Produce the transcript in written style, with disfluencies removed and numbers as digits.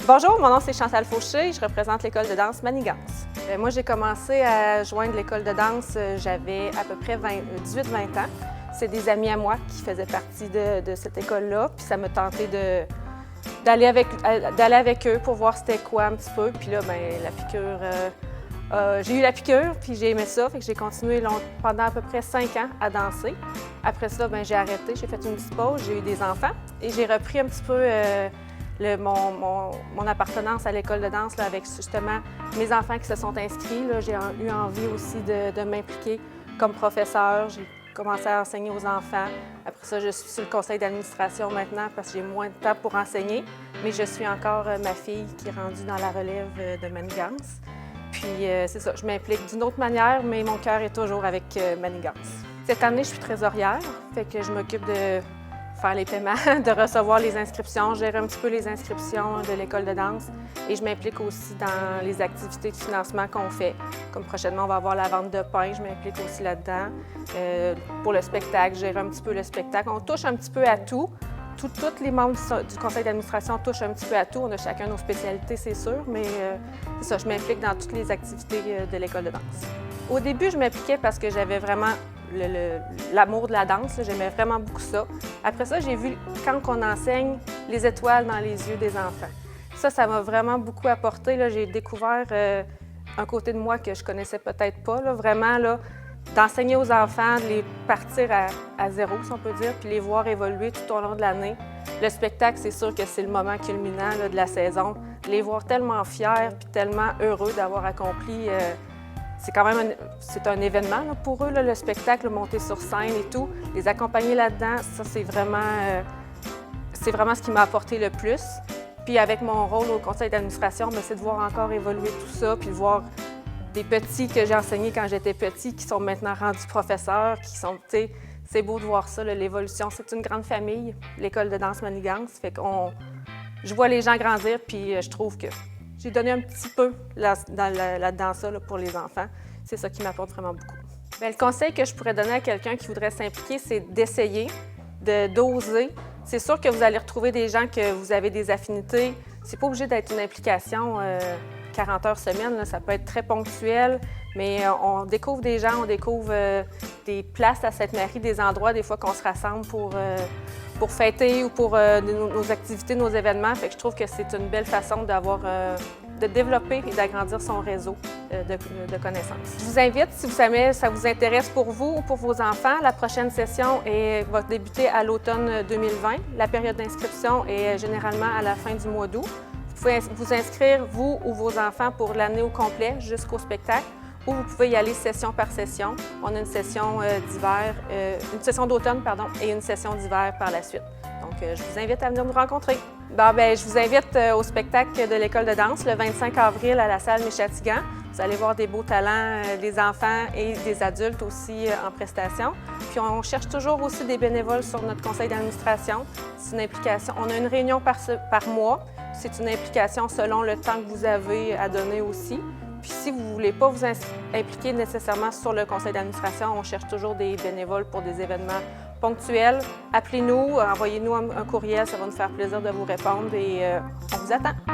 Bonjour, mon nom c'est Chantal Fauché, je représente l'école de danse Manigance. Moi, j'ai commencé à joindre l'école de danse, j'avais à peu près 18-20 ans. C'est des amis à moi qui faisaient partie de cette école-là, puis ça me tentait d'aller avec eux pour voir c'était quoi un petit peu. Puis là, la piqûre, j'ai eu la piqûre, puis j'ai aimé ça, fait que j'ai continué pendant à peu près 5 ans à danser. Après ça, j'ai arrêté, j'ai fait une petite pause, j'ai eu des enfants et j'ai repris un petit peu mon appartenance à l'école de danse là, avec justement mes enfants qui se sont inscrits. J'ai eu envie aussi de m'impliquer comme professeur. J'ai commencé à enseigner aux enfants. Après ça, je suis sur le conseil d'administration maintenant parce que j'ai moins de temps pour enseigner, mais je suis encore ma fille qui est rendue dans la relève de Manigance. Puis c'est ça, je m'implique d'une autre manière, mais mon cœur est toujours avec Manigance. Cette année, je suis trésorière, fait que je m'occupe de faire les paiements, de recevoir les inscriptions, gérer un petit peu les inscriptions de l'école de danse et je m'implique aussi dans les activités de financement qu'on fait. Comme prochainement, on va avoir la vente de pain, je m'implique aussi là-dedans. Pour le spectacle, gérer un petit peu le spectacle. On touche un petit peu à tout. Tous les membres du conseil d'administration touchent un petit peu à tout. On a chacun nos spécialités, c'est sûr, mais c'est ça, je m'implique dans toutes les activités de l'école de danse. Au début, je m'impliquais parce que j'avais vraiment l'amour de la danse, j'aimais vraiment beaucoup ça. Après ça, j'ai vu, quand on enseigne, les étoiles dans les yeux des enfants. Ça m'a vraiment beaucoup apporté. J'ai découvert un côté de moi que je connaissais peut-être pas, vraiment, d'enseigner aux enfants, de les partir à zéro, si on peut dire, puis les voir évoluer tout au long de l'année. Le spectacle, c'est sûr que c'est le moment culminant de la saison. Les voir tellement fiers puis tellement heureux d'avoir accompli. C'est quand même un événement pour eux, le spectacle, monter sur scène et tout. Les accompagner là-dedans, ça, c'est vraiment ce qui m'a apporté le plus. Puis avec mon rôle au conseil d'administration, c'est de voir encore évoluer tout ça, puis de voir des petits que j'ai enseignés quand j'étais petit, qui sont maintenant rendus professeurs, qui sont, tu sais, c'est beau de voir ça, l'évolution. C'est une grande famille, l'école de danse Manigance. Fait que je vois les gens grandir, puis je trouve que j'ai donné un petit peu là-dedans ça pour les enfants. C'est ça qui m'apporte vraiment beaucoup. Le conseil que je pourrais donner à quelqu'un qui voudrait s'impliquer, c'est d'essayer, d'oser. C'est sûr que vous allez retrouver des gens que vous avez des affinités. C'est pas obligé d'être une implication 40 heures semaine, là. Ça peut être très ponctuel, mais on découvre des gens, on découvre des places à Sainte-Marie, des endroits des fois qu'on se rassemble pour fêter ou pour nos activités, nos événements. Fait que je trouve que c'est une belle façon de développer et d'agrandir son réseau de connaissances. Je vous invite, si jamais ça vous intéresse pour vous ou pour vos enfants, la prochaine session va débuter à l'automne 2020. La période d'inscription est généralement à la fin du mois d'août. Vous pouvez vous inscrire, vous ou vos enfants, pour l'année au complet jusqu'au spectacle, ou vous pouvez y aller session par session. On a une session d'hiver, une session d'automne, pardon, et une session d'hiver par la suite. Donc, je vous invite à venir nous rencontrer. Je vous invite au spectacle de l'école de danse le 25 avril à la salle Méchatigan. Vous allez voir des beaux talents, des enfants et des adultes aussi en prestation. Puis on cherche toujours aussi des bénévoles sur notre conseil d'administration. C'est une implication. On a une réunion par mois. C'est une implication selon le temps que vous avez à donner aussi. Puis si vous ne voulez pas vous impliquer nécessairement sur le conseil d'administration, on cherche toujours des bénévoles pour des événements ponctuels. Appelez-nous, envoyez-nous un courriel, ça va nous faire plaisir de vous répondre et on vous attend.